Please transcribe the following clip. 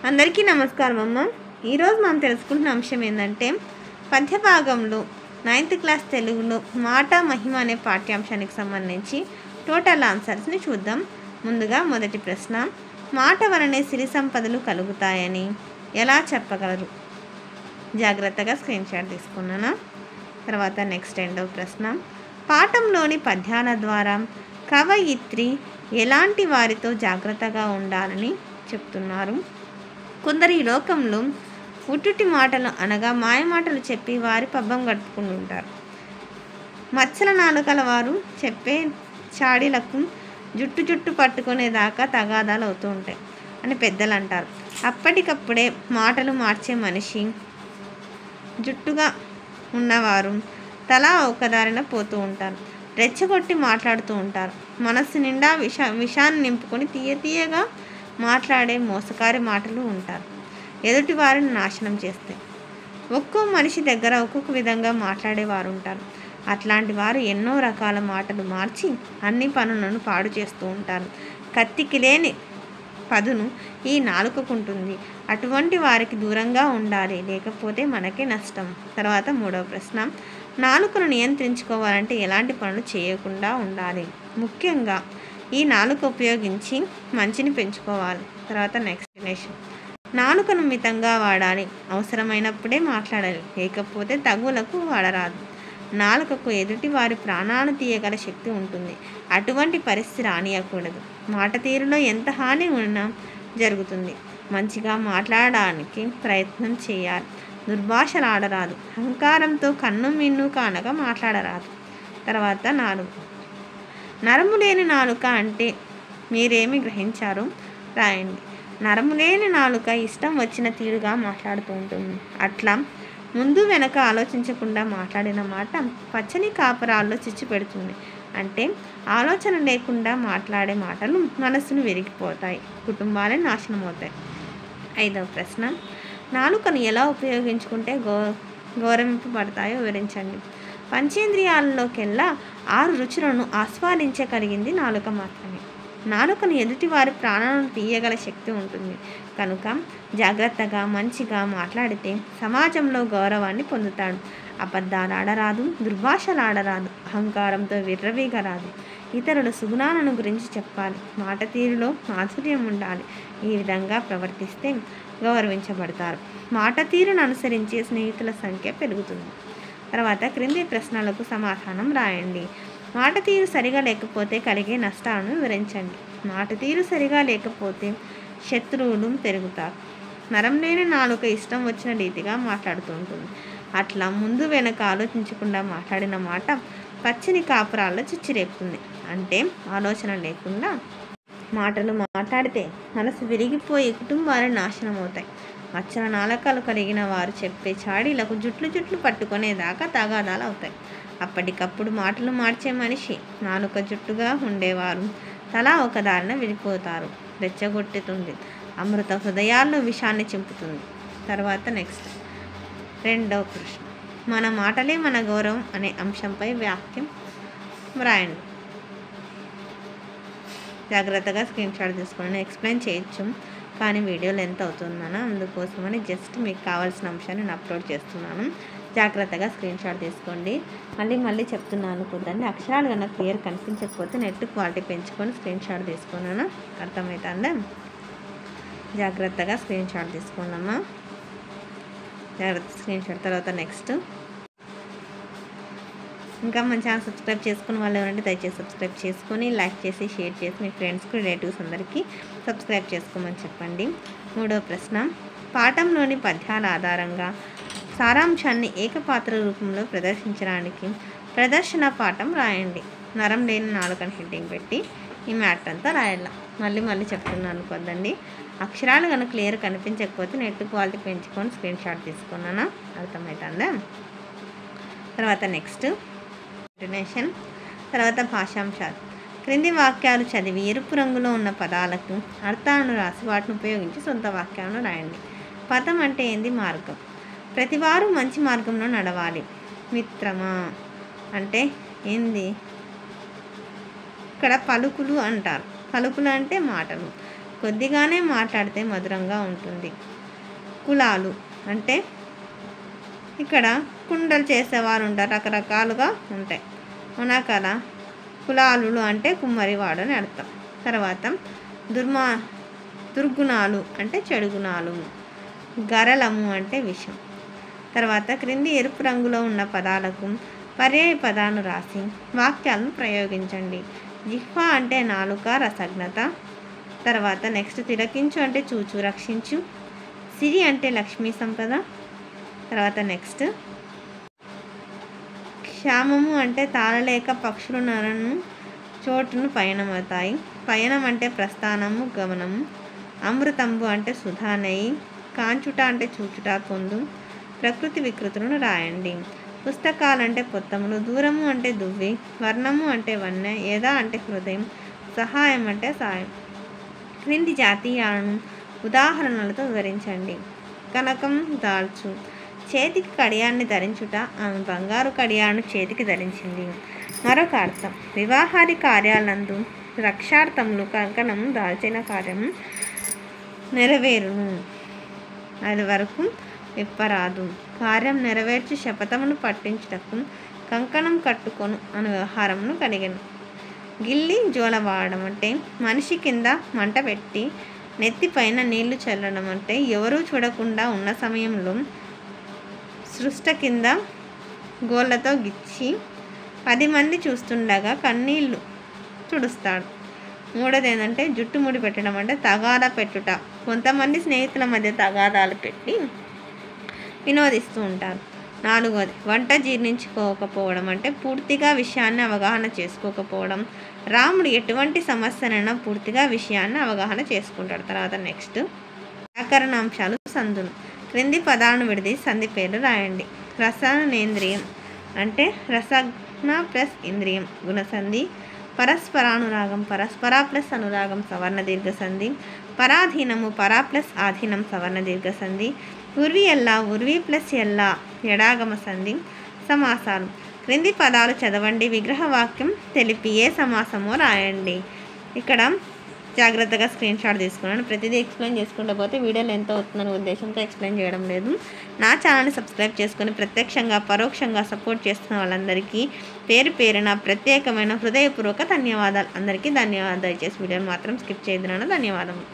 అందరికీ నమస్కారం అమ్మ. ఈరోజు మనం తెలుసుకుంటున్న అంశం ఏంటంటే పద్యభాగంలో 9th క్లాస్ తెలుగులో మాట మహిమ అనే పాఠ్యాంశానికి సంబంధించి టోటల్ ఆన్సర్స్ని చూద్దాం. ముందుగా మొదటి ప్రశ్న, మాట వలనే సిరి సంపదలు కలుగుతాయని ఎలా చెప్పగలరు? జాగ్రత్తగా స్క్రీన్ షాట్ తీసుకున్నాను. తర్వాత నెక్స్ట్ రెండవ ప్రశ్న, పాఠంలోని పద్యాల ద్వారా కవయిత్రి ఎలాంటి వారితో జాగ్రత్తగా ఉండాలని చెప్తున్నారు? కొందరు ఈ లోకంలో ఉట్టుటి మాటలు అనగా మాయమాటలు చెప్పి వారి పబ్బం గడుపుకుని ఉంటారు. మచ్చల నాలుకల వారు చెప్పే చాడీలకు జుట్టు పట్టుకునేదాకా తగాదాలు అవుతూ ఉంటాయి అని పెద్దలు అంటారు. అప్పటికప్పుడే మాటలు మార్చే మనిషి జుట్టుగా ఉన్నవారు తలా ఒకదారిన పోతూ ఉంటారు. రెచ్చగొట్టి మాట్లాడుతూ ఉంటారు. మనస్సు నిండా విషాన్ని నింపుకొని తీయగా మాట్లాడే మోసకారి మాటలు ఉంటారు. ఎదుటి వారిని నాశనం చేస్తాయి. ఒక్కో మనిషి దగ్గర ఒక్కొక్క విధంగా మాట్లాడేవారు ఉంటారు. అట్లాంటి వారు ఎన్నో రకాల మాటలు మార్చి అన్ని పనులను పాడు చేస్తూ ఉంటారు. కత్తికి లేని పదును ఈ నాలుకకుంటుంది. అటువంటి వారికి దూరంగా ఉండాలి, లేకపోతే మనకే నష్టం. తర్వాత మూడవ ప్రశ్న, నాలుకను నియంత్రించుకోవాలంటే ఎలాంటి పనులు చేయకుండా ఉండాలి? ముఖ్యంగా ఈ నాలుక ఉపయోగించి మంచిని పెంచుకోవాలి. తర్వాత నెక్స్ట్, నాలుకను మితంగా వాడాలి. అవసరమైనప్పుడే మాట్లాడాలి, లేకపోతే తగులకు వాడరాదు. నాలుకకు ఎదుటి వారి ప్రాణాలు తీయగల శక్తి ఉంటుంది. అటువంటి పరిస్థితి రానియకూడదు. మాట తీరులో ఎంత హాని ఉన్నా జరుగుతుంది. మంచిగా మాట్లాడడానికి ప్రయత్నం చేయాలి. దుర్భాషలాడరాదు. అహంకారంతో కన్ను మిన్ను కానగా మాట్లాడరాదు. తర్వాత 4, నరము లేని నాలుక అంటే మీరేమి గ్రహించారు? రాయండి. నరము లేని నాలుక ఇష్టం వచ్చిన తీరుగా మాట్లాడుతూ ఉంటుంది. అట్లా ముందు వెనక ఆలోచించకుండా మాట్లాడిన మాట పచ్చని కాపరాల్లో చిచ్చు పెడుతుంది. అంటే ఆలోచన లేకుండా మాట్లాడే మాటలు మనసును విరిగిపోతాయి, కుటుంబాలే నాశనం అవుతాయి. 5వ ప్రశ్న, నాలుకను ఎలా ఉపయోగించుకుంటే గౌరవింపబడతాయో వివరించండి. పంచేంద్రియాలలోకెల్లా 6 రుచులను ఆస్వాదించగలిగింది నాలుక మాత్రమే. నాలుకను ఎదుటి వారి ప్రాణాలను తీయగల శక్తి ఉంటుంది. కనుక జాగ్రత్తగా మంచిగా మాట్లాడితే సమాజంలో గౌరవాన్ని పొందుతాడు. అబద్ధాలు ఆడరాదు, దుర్భాషలాడరాదు, అహంకారంతో విర్రవీగరాదు. ఇతరుల సుగుణాలను గురించి చెప్పాలి. మాట తీరులో మాధుర్యం ఉండాలి. ఈ విధంగా ప్రవర్తిస్తే గౌరవించబడతారు. మాట తీరును అనుసరించే స్నేహితుల సంఖ్య పెరుగుతుంది. తర్వాత క్రింది ప్రశ్నలకు సమాధానం రాయండి. మాట తీరు సరిగా లేకపోతే కలిగే నష్టాలను వివరించండి. మాట తీరు సరిగా లేకపోతే శత్రువులు పెరుగుతారు. నరం లేని నాలుక ఇష్టం వచ్చిన రీతిగా మాట్లాడుతూ ఉంటుంది. అట్లా ముందు వెనక ఆలోచించకుండా మాట్లాడిన మాట పచ్చని కాపురాల్లో చిచ్చిరేపుతుంది. అంటే ఆలోచన లేకుండా మాటలు మాట్లాడితే మనసు విరిగిపోయి కుటుంబాలు నాశనం అవుతాయి. మచ్చల నాలుకలు కలిగిన వారు చెప్పే చాడీలకు జుట్లు పట్టుకునేదాకా తగాదాలు అవుతాయి. అప్పటికప్పుడు మాటలు మార్చే మనిషి నాలుక జుట్టుగా ఉండేవారు తలా ఒకదారిన విడిపోతారు. రెచ్చగొట్టుతుంది. అమృత హృదయాల్లో విషాన్ని చింపుతుంది. తర్వాత నెక్స్ట్ రెండవ ప్రశ్న, మన మాటలే మన గౌరవం అనే అంశంపై వాక్యం రాయండి. జాగ్రత్తగా స్క్రీన్ షాట్ తీసుకుని ఎక్స్ప్లెయిన్ చేయొచ్చు, కానీ వీడియో లెంత్ అవుతుందన్న, అందుకోసమని జస్ట్ మీకు కావాల్సిన అంశాన్ని నేను అప్లోడ్ చేస్తున్నాను. జాగ్రత్తగా స్క్రీన్ షాట్ తీసుకోండి. మళ్ళీ చెప్తున్నాను కుదండి. అక్షరాలు కన్నా క్లియర్ కనిపించకపోతే నెట్ క్వాలిటీ పెంచుకొని స్క్రీన్ షాట్ తీసుకున్నాను. అర్థమవుతుందా? జాగ్రత్తగా స్క్రీన్ షాట్ తీసుకున్నామా. జాగ్రత్త స్క్రీన్ షాట్. తర్వాత నెక్స్ట్, ఇంకా మన ఛానల్ సబ్స్క్రైబ్ చేసుకుని వాళ్ళు ఎవరంటే దయచేసి సబ్స్క్రైబ్ చేసుకొని లైక్ చేసి షేర్ చేసి మీ ఫ్రెండ్స్కి రిలేటివ్స్ అందరికీ సబ్స్క్రైబ్ చేసుకోమని చెప్పండి. 3వ ప్రశ్న, పాఠంలోని పద్యాల ఆధారంగా సారాంశాన్ని ఏకపాత్ర రూపంలో ప్రదర్శించడానికి ప్రదర్శన పాఠం రాయండి. నరం లేని నాలుకని హెడ్డింగ్ పెట్టి ఈ మ్యాటర్ అంతా రాయాల. మళ్ళీ చెప్తున్నాను కొద్దండి. అక్షరాలు కనుక క్లియర్ కనిపించకపోతే నెట్ క్వాలిటీ పెంచుకొని స్క్రీన్ షాట్ తీసుకున్నాను. అర్థమవుతుందా? తర్వాత నెక్స్ట్ కంటిన్యూషన్. తర్వాత భాషాంశాలు. క్రింది వాక్యాలు చదివి ఎరుపు రంగులో ఉన్న పదాలకు అర్థాలను రాసి వాటిని ఉపయోగించి సొంత వాక్యాలను రాయండి. పదం అంటే ఏంది? మార్గం. ప్రతివారు మంచి మార్గంలో నడవాలి. మిత్రమా అంటే ఏంది? ఇక్కడ పలుకులు అంటారు. పలుకులు అంటే మాటలు. కొద్దిగానే మాట్లాడితే మధురంగా ఉంటుంది. కులాలు అంటే ఇక్కడ కుండలు చేసేవారు ఉంటారు, రకరకాలుగా ఉంటాయి. మునకల కులాలులు అంటే కుమ్మరివాడు అని అర్థం. తర్వాత దుర్గుణాలు అంటే చెడు గుణాలు. గరళము అంటే విషం. తర్వాత క్రింది ఎరుపు రంగులో ఉన్న పదాలకు పర్యాయ పదాలను రాసి వాక్యాలను ప్రయోగించండి. జిహ్వ అంటే నాలుక, రసజ్ఞత. తర్వాత నెక్స్ట్ తిలకించు అంటే చూచు, రక్షించు. సిరి అంటే లక్ష్మీ సంపద. తర్వాత నెక్స్ట్ క్షామము అంటే తాళలేక పక్షులు నరను చోటును పయనమవుతాయి. పయనం అంటే ప్రస్థానము, గమనము. అమృతంబు అంటే సుధా నెయ్యి. కాంచుట అంటే చూచుట, పొందు. ప్రకృతి వికృతులను రాయండి. పుస్తకాలంటే పొత్తములు. దూరము అంటే దువ్వి. వర్ణము అంటే వన్నె. యథ అంటే హృదయం. సహాయం అంటే సాయం. క్రింది జాతీయాలను ఉదాహరణలతో వివరించండి. కనకం, దాల్చు. చేతికి కడియాన్ని ధరించుట, ఆమె బంగారు కడియాన్ని చేతికి ధరించింది. మరొక అర్థం, వివాహాది కార్యాలందు రక్షార్థములు కంకణము దాల్చిన కార్యము నెరవేరును, అది వరకు విప్పరాదు. కార్యం నెరవేర్చి శపథమును పట్టించుటకు కంకణం కట్టుకొను అను వ్యవహారమును కలిగను. గిల్లి జోలవాడడం అంటే మనిషి కింద మంట పెట్టి నెత్తిపైన నీళ్లు చల్లడం అంటే ఎవరూ చూడకుండా ఉన్న సమయంలో సృష్ట కింద గోళ్ళతో గిచ్చి 10 మంది చూస్తుండగా కన్నీళ్లు తుడుస్తాడు. మూడోది ఏంటంటే జుట్టు ముడి పెట్టడం అంటే తగాదా పెట్టుట. కొంతమంది స్నేహితుల మధ్య తగాదాలు పెట్టి వినోదిస్తూ ఉంటారు. నాలుగోది వంట జీర్ణించుకోకపోవడం అంటే పూర్తిగా విషయాన్ని అవగాహన చేసుకోకపోవడం. రాముడు ఎటువంటి సమస్యనైనా పూర్తిగా విషయాన్ని అవగాహన చేసుకుంటాడు. తర్వాత నెక్స్ట్ వ్యాకరణాంశాలు, సందులు. క్రింది పదాలను విడదీసి సంధి పేర్లు రాయండి. రసనేంద్రియం అంటే రసజ్ఞ ప్లస్ ఇంద్రియం, గుణసంధి. పరస్పరానురాగం, పరస్పర ప్లస్ అనురాగం, సవర్ణ దీర్ఘ సంధి. పరాధీనము, పరా ప్లస్ ఆధీనం, సవర్ణ దీర్ఘ సంధి. ఉర్వి ఎల్లా, ఉర్వి ప్లస్ ఎల్లా, ఎడాగమ సంధి. సమాసాలు. క్రింది పదాలు చదవండి, విగ్రహవాక్యం తెలిపి ఏ సమాసమో రాయండి. ఇక్కడ జాగ్రత్తగా స్క్రీన్ షాట్ తీసుకున్నాను. ప్రతిదీ ఎక్స్ప్లెయిన్ చేసుకుంటూ పోతే వీడియోలు ఎంత అవుతుందనే ఉద్దేశంతో ఎక్స్ప్లెయిన్ చేయడం లేదు. నా ఛానల్ని సబ్స్క్రైబ్ చేసుకొని ప్రత్యక్షంగా పరోక్షంగా సపోర్ట్ చేస్తున్న వాళ్ళందరికీ పేరు పేరున ప్రత్యేకమైన హృదయపూర్వక ధన్యవాదాలు. అందరికీ ధన్యవాదాలు. దయచేసి వీడియోని మాత్రం స్కిప్ చేయదున్నాను. ధన్యవాదములు.